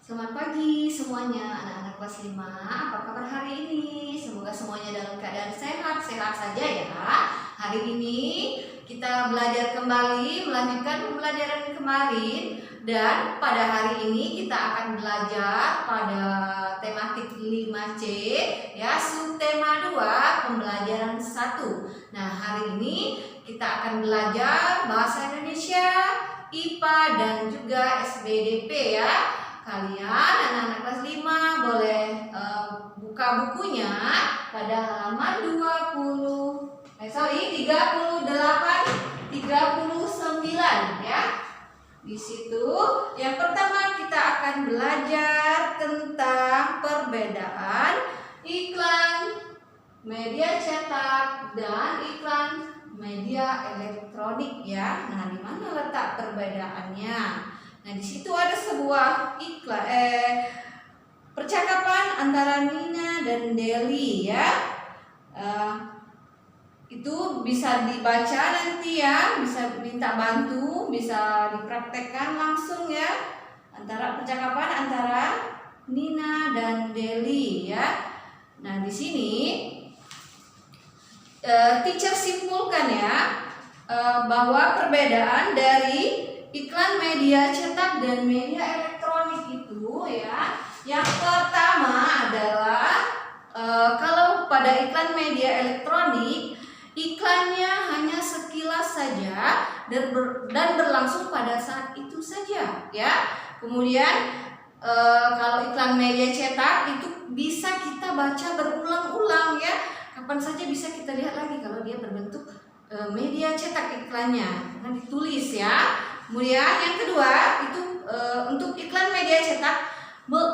Selamat pagi semuanya anak-anak kelas 5. Apa kabar hari ini? Semoga semuanya dalam keadaan sehat-sehat saja ya. Hari ini kita belajar kembali, melanjutkan pembelajaran kemarin. Dan pada hari ini kita akan belajar pada tematik 5C ya, subtema 2 pembelajaran 1. Nah, hari ini kita akan belajar bahasa Indonesia, IPA dan juga SBDP ya. Kalian anak-anak kelas 5 boleh buka bukunya pada halaman 38, 39 ya. Di situ yang pertama kita akan belajar tentang perbedaan iklan media cetak dan iklan media elektronik ya. Nah, di mana letak perbedaannya? Nah, di situ ada sebuah percakapan antara Nina dan Deli ya. Itu bisa dibaca nanti ya, bisa minta bantu, bisa dipraktekkan langsung ya. Percakapan antara Nina dan Deli ya. Nah, di sini teacher simpulkan ya bahwa perbedaan dari iklan media cetak dan media elektronik itu ya, yang pertama adalah kalau pada iklan media elektronik, iklannya hanya sekilas saja dan berlangsung pada saat itu saja ya. Kemudian kalau iklan media cetak itu bisa kita baca berulang-ulang ya, kapan saja bisa kita lihat lagi kalau dia berbentuk media cetak iklannya, karena ditulis ya. Kemudian yang kedua itu untuk iklan media cetak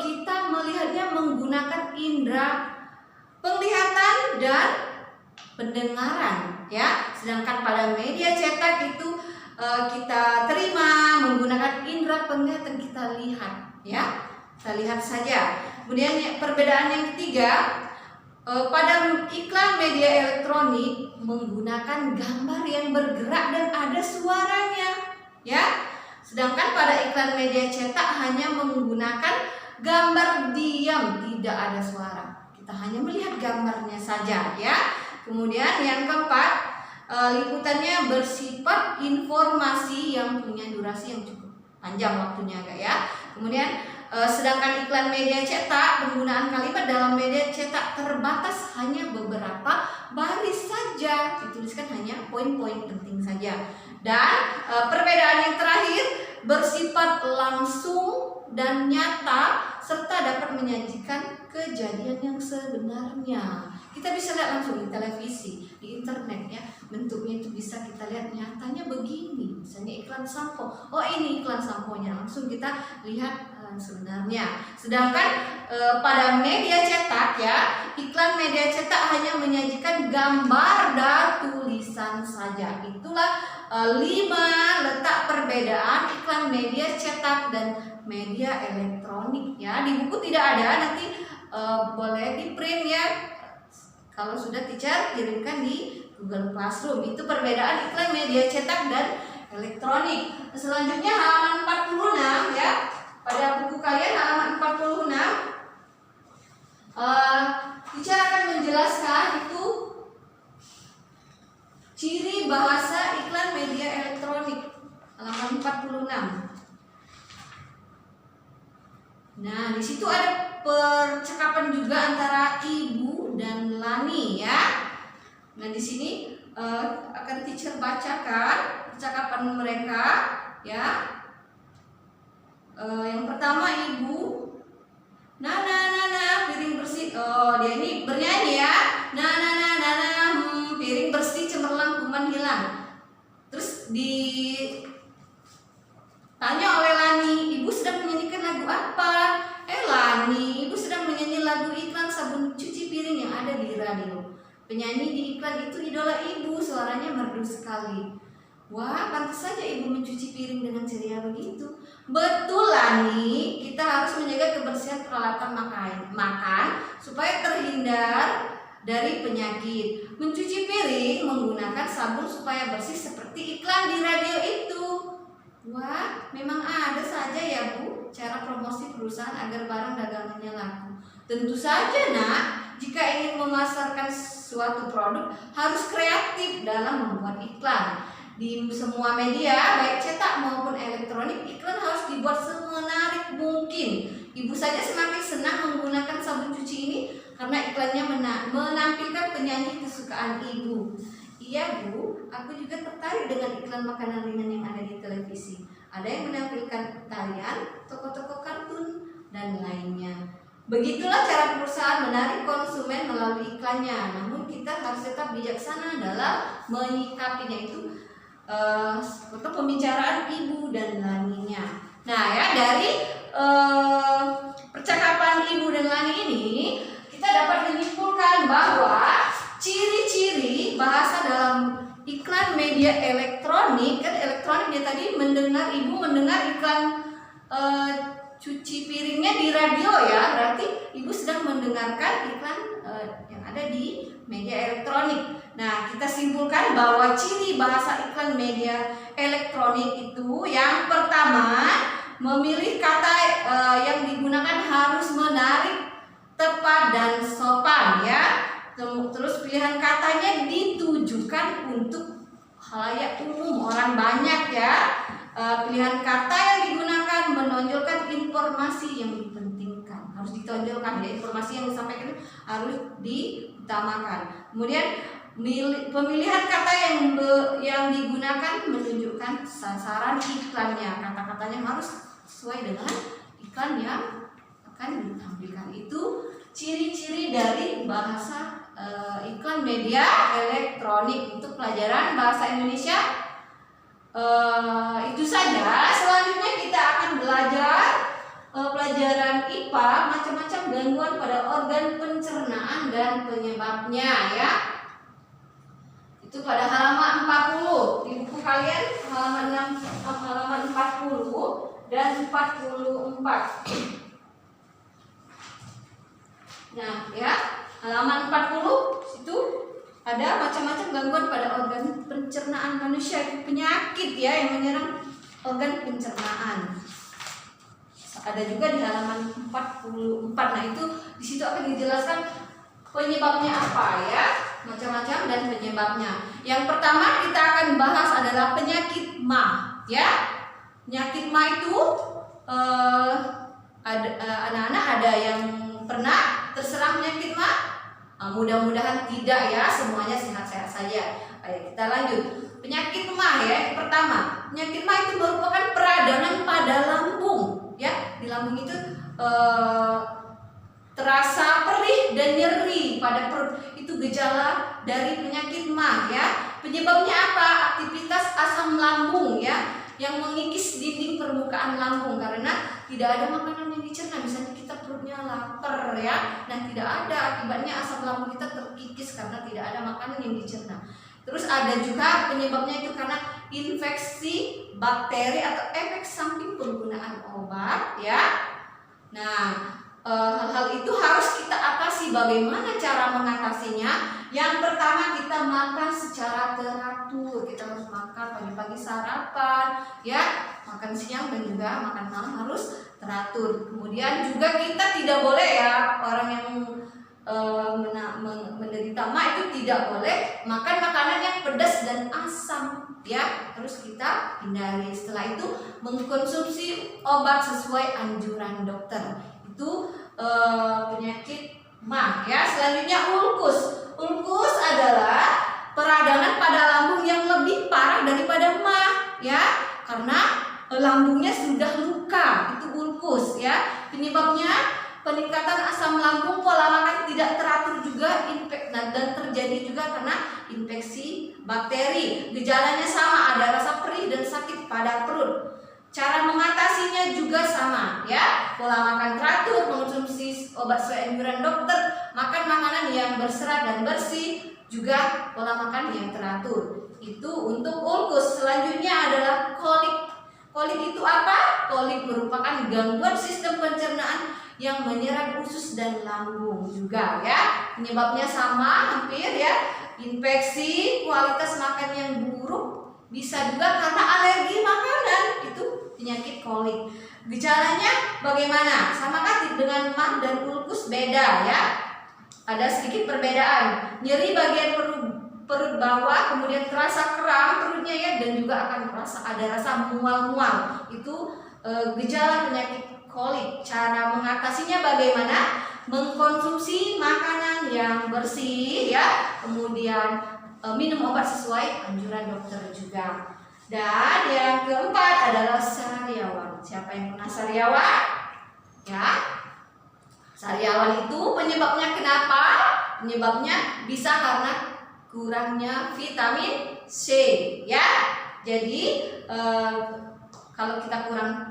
kita melihatnya menggunakan indera penglihatan dan pendengaran ya. Sedangkan pada media cetak itu kita terima menggunakan indera penglihatan, kita lihat ya. Kita lihat saja. Kemudian perbedaan yang ketiga, pada iklan media elektronik menggunakan gambar yang bergerak dan ada suaranya ya. Sedangkan pada iklan media cetak hanya menggunakan gambar diam, tidak ada suara. Kita hanya melihat gambarnya saja ya. Kemudian yang keempat, liputannya bersifat informasi yang punya durasi yang cukup panjang waktunya ya. Kemudian sedangkan iklan media cetak, penggunaan kalimat dalam media cetak terbatas, hanya beberapa baris saja, dituliskan hanya poin-poin penting saja. Dan perbedaan yang terakhir bersifat langsung dan nyata serta dapat menyajikan kejadian yang sebenarnya. Kita bisa lihat langsung di televisi, di internet ya, bentuknya itu bisa kita lihat nyatanya begini. Misalnya iklan sampo, oh ini iklan samponya, langsung kita lihat sebenarnya. Sedangkan pada media cetak ya, iklan media cetak hanya menyajikan gambar dan tulisan saja. Itulah 5 letak perbedaan iklan media cetak dan media elektronik ya. Di buku tidak ada, nanti boleh di print ya. Kalau sudah teacher kirimkan di Google Classroom. Itu perbedaan iklan media cetak dan elektronik. Selanjutnya halaman 46 ya. Pada buku kalian halaman 46, teacher akan menjelaskan itu ciri bahasa iklan media elektronik, halaman 46. Nah, di situ ada percakapan juga antara Ibu dan Lani ya. Nah, di sini akan teacher bacakan percakapan mereka ya. Yang pertama Ibu, Nana piring bersih. Oh, dia ini bernyanyi ya. Nana piring bersih cemerlang kuman hilang. Terus ditanya oleh Lani, Ibu sedang menyanyikan lagu apa? Lani, Ibu sedang menyanyi lagu iklan sabun cuci piring yang ada di radio. Penyanyi di iklan itu idola Ibu, suaranya merdu sekali. Wah, pantas saja Ibu mencuci piring dengan ceria begitu. Betul Lani, kita harus menjaga kebersihan peralatan makan supaya terhindar dari penyakit. Mencuci piring menggunakan sabun supaya bersih seperti iklan di radio itu. Wah, memang ada saja ya Bu cara promosi perusahaan perusahaan agar barang dagangannya laku. Tentu saja nak, jika ingin memasarkan suatu produk harus kreatif dalam membuat iklan. Di semua media, baik cetak maupun elektronik, iklan harus dibuat semenarik mungkin. Ibu saja semakin senang menggunakan sabun cuci ini karena iklannya menampilkan penyanyi kesukaan ibu. Iya Bu, aku juga tertarik dengan iklan makanan ringan yang ada di televisi. Ada yang menampilkan tarian, tokoh-tokoh kartun, dan lainnya. Begitulah cara perusahaan menarik konsumen melalui iklannya. Namun kita harus tetap bijaksana dalam menyikapinya itu untuk pembicaraan ibu dan Laninya. Nah ya, dari percakapan ibu dan Lani ini kita dapat menyimpulkan bahwa ciri-ciri bahasa dalam iklan media elektronik, kan elektronik ya tadi ibu mendengar iklan cuci piringnya di radio ya, berarti ibu sedang mendengarkan iklan yang ada di media elektronik. Nah, kita simpulkan bahwa ciri bahasa iklan media elektronik itu yang pertama, memilih kata yang digunakan harus menarik, tepat, dan sopan ya. Terus pilihan katanya ditujukan untuk khalayak umum, orang banyak ya. Pilihan kata yang digunakan menonjolkan informasi yang dipentingkan, harus ditonjolkan ya, informasi yang disampaikan harus diutamakan. Kemudian pemilihan kata yang digunakan menunjukkan sasaran iklannya, kata-katanya harus sesuai dengan iklan yang akan ditampilkan. Itu ciri-ciri dari bahasa iklan media elektronik. Untuk pelajaran bahasa Indonesia itu saja. Selanjutnya kita akan belajar pelajaran IPA, macam-macam gangguan pada organ pencernaan dan penyebabnya ya. Itu pada halaman 40 di buku kalian, halaman 40 dan 44. Nah ya, halaman 40 itu ada macam-macam gangguan pada organ pencernaan manusia, itu penyakit ya yang menyerang organ pencernaan. Ada juga di halaman 44. Nah itu di situ akan dijelaskan penyebabnya apa ya, macam-macam dan penyebabnya. Yang pertama kita akan bahas adalah penyakit MA ya. Penyakit MA itu anak-anak ada yang pernah terserang penyakit MA? Mudah-mudahan tidak ya, semuanya sehat-sehat saja. Ayo kita lanjut. Penyakit MA ya, yang pertama. Penyakit MA itu merupakan peradangan pada lambung ya. Di lambung itu terasa perih dan nyeri pada perut. Itu gejala dari penyakit MA ya. Penyebabnya apa? Aktivitas asam lambung ya, yang mengikis dinding permukaan lambung karena tidak ada makanan yang dicerna. Misalnya kita perutnya lapar ya, nah tidak ada, akibatnya asam lambung kita terkikis karena tidak ada makanan yang dicerna. Terus ada juga penyebabnya itu karena infeksi bakteri atau efek samping penggunaan obat ya. Nah hal-hal itu harus kita atasi. Bagaimana cara mengatasinya? Yang pertama, kita makan secara teratur. Kita harus makan pagi-pagi sarapan ya, makan siang dan juga makan malam harus teratur. Kemudian juga kita tidak boleh ya, orang yang menderita MA itu tidak boleh makan makanan yang pedas dan asam ya, terus kita hindari. Setelah itu mengkonsumsi obat sesuai anjuran dokter. Itu penyakit MA ya. Selanjutnya ulkus. Ulkus adalah peradangan pada lambung yang lebih parah daripada MA ya, karena lambungnya sudah luka. Itu ulkus ya. Penyebabnya peningkatan asam lambung, pola makan tidak teratur juga, dan terjadi juga karena infeksi bakteri. Gejalanya sama, ada rasa perih dan sakit pada perut. Cara mengatasinya juga sama ya, pola makan teratur, mengonsumsi obat sesuai anjuran dokter, makan makanan yang berserat dan bersih, juga pola makan yang teratur. Itu untuk ulkus. Selanjutnya adalah kolik. Kolik itu apa? Kolik merupakan gangguan sistem pencernaan yang menyerang usus dan lambung juga ya. Penyebabnya sama hampir ya, infeksi, kualitas makan yang buruk, bisa juga karena alergi makanan. Itu penyakit kolik. Gejalanya bagaimana? Samakah dengan mah dan ulkus? Beda ya. Ada sedikit perbedaan. Nyeri bagian perut bawah, kemudian terasa kram perutnya ya, dan juga akan ada rasa mual-mual. Itu gejala penyakit kolik. Cara mengatasinya bagaimana? Mengkonsumsi makanan yang bersih ya, kemudian minum obat sesuai anjuran dokter juga. Dan yang keempat adalah sariawan. Siapa yang pernah sariawan? Ya. Sariawan itu penyebabnya kenapa? Penyebabnya bisa karena kurangnya vitamin C ya. Jadi kalau kita kurang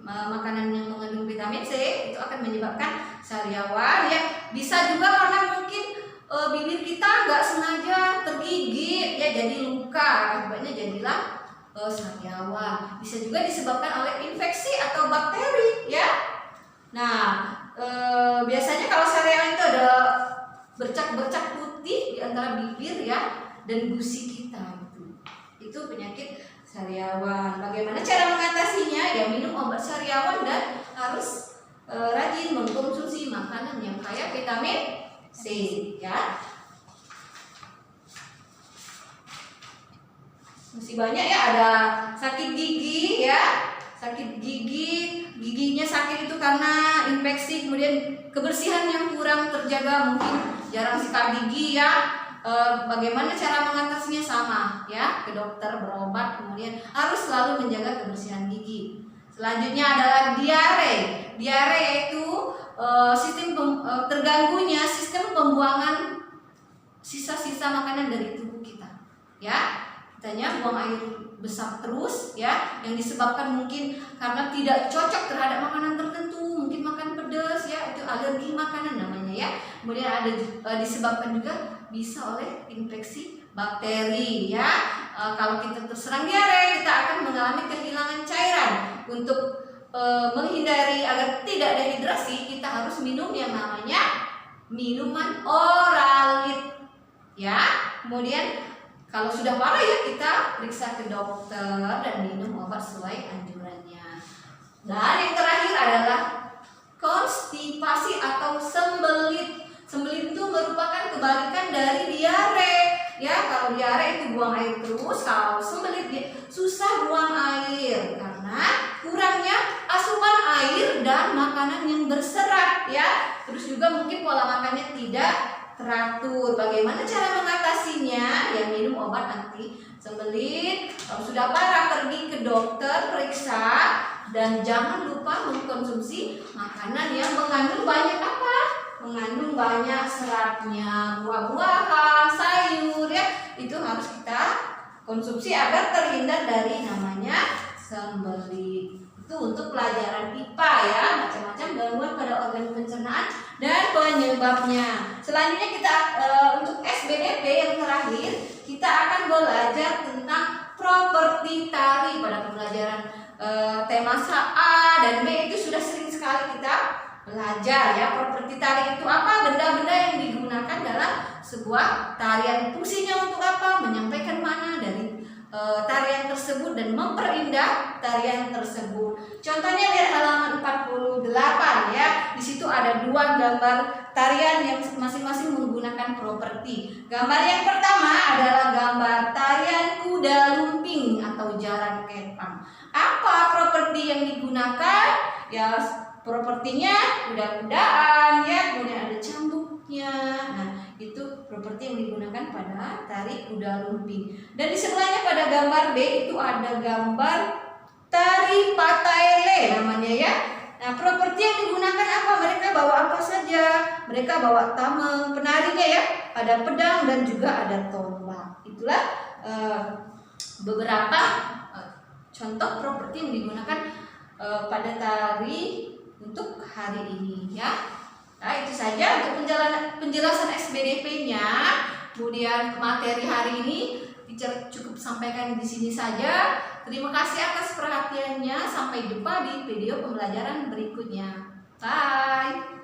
makanan yang mengandung vitamin C, itu akan menyebabkan sariawan ya. Bisa juga karena mungkin bibir kita nggak sengaja tergigit ya, jadi luka, akibatnya jadilah sariawan. Bisa juga disebabkan oleh infeksi atau bakteri ya. Nah, biasanya kalau sariawan itu ada bercak-bercak putih di antara bibir ya dan gusi kita gitu. Itu penyakit sariawan. Bagaimana cara mengatasinya? Ya minum obat sariawan dan harus rajin mengkonsumsi makanan yang kaya vitamin C ya. Masih banyak ya, ada sakit gigi ya. Sakit gigi, giginya sakit itu karena infeksi, kemudian kebersihan yang kurang terjaga, mungkin jarang sikat gigi ya. Bagaimana cara mengatasinya? Sama ya, ke dokter, berobat, kemudian harus selalu menjaga kebersihan gigi. Selanjutnya adalah diare. Diare yaitu terganggunya sistem pembuangan sisa-sisa makanan dari tubuh kita ya. Kitanya buang air besar terus ya, yang disebabkan mungkin karena tidak cocok terhadap makanan tertentu, mungkin makan pedas ya, itu alergi makanan namanya ya. Kemudian ada disebabkan juga bisa oleh infeksi bakteri ya. Kalau kita terserang diare, kita akan mengalami kehilangan cairan. Untuk menghindari agar tidak dehidrasi, kita harus minum yang namanya minuman oralit ya. Kemudian kalau sudah parah ya, kita periksa ke dokter dan minum obat sesuai anjurannya. Dan yang terakhir adalah konstipasi atau sembelit. Sembelit itu merupakan kebalikan dari diare ya. Kalau diare itu buang air terus, kalau sembelit dia susah buang air karena kurangnya asupan air dan makanan yang berserat ya. Terus juga mungkin pola makannya tidak teratur. Bagaimana cara mengatasinya? Ya minum obat anti sembelit. Kalau sudah parah, pergi ke dokter, periksa, dan jangan lupa mengkonsumsi makanan yang mengandung banyak apa? Mengandung banyak seratnya, buah-buahan, sayur ya. Itu harus kita konsumsi agar terhindar dari namanya sembelit. Itu untuk pelajaran IPA ya, macam-macam gangguan pada organ pencernaan dan penyebabnya. Selanjutnya kita untuk SBDP yang terakhir, kita akan belajar tentang properti tari. Pada pembelajaran tema A dan B itu sudah sering sekali kita belajar ya. Properti tari itu apa? Benda-benda yang digunakan dalam sebuah tarian. Fungsinya untuk apa? Menyampaikan makna dari tarian tersebut dan memperindah tarian tersebut. Contohnya lihat halaman 48 ya. Di situ ada dua gambar tarian yang masing-masing menggunakan properti. Gambar yang pertama adalah gambar tarian kuda lumping atau jaran kepang. Apa properti yang digunakan? Ya propertinya kuda-kudaan ya, kemudian ada cambuknya. Nah, itu properti yang digunakan pada tari kuda lumping. Dan di sebelahnya pada gambar B itu ada gambar tari pataele namanya ya. Nah, properti yang digunakan apa? Mereka bawa apa saja? Mereka bawa tameng, penarinya ya, ada pedang dan juga ada tombak. Itulah beberapa contoh properti yang digunakan pada tari untuk hari ini ya. Nah, itu saja untuk penjelasan SBDP-nya. Kemudian materi hari ini teacher cukup sampaikan di sini saja. Terima kasih atas perhatiannya. Sampai jumpa di video pembelajaran berikutnya. Bye.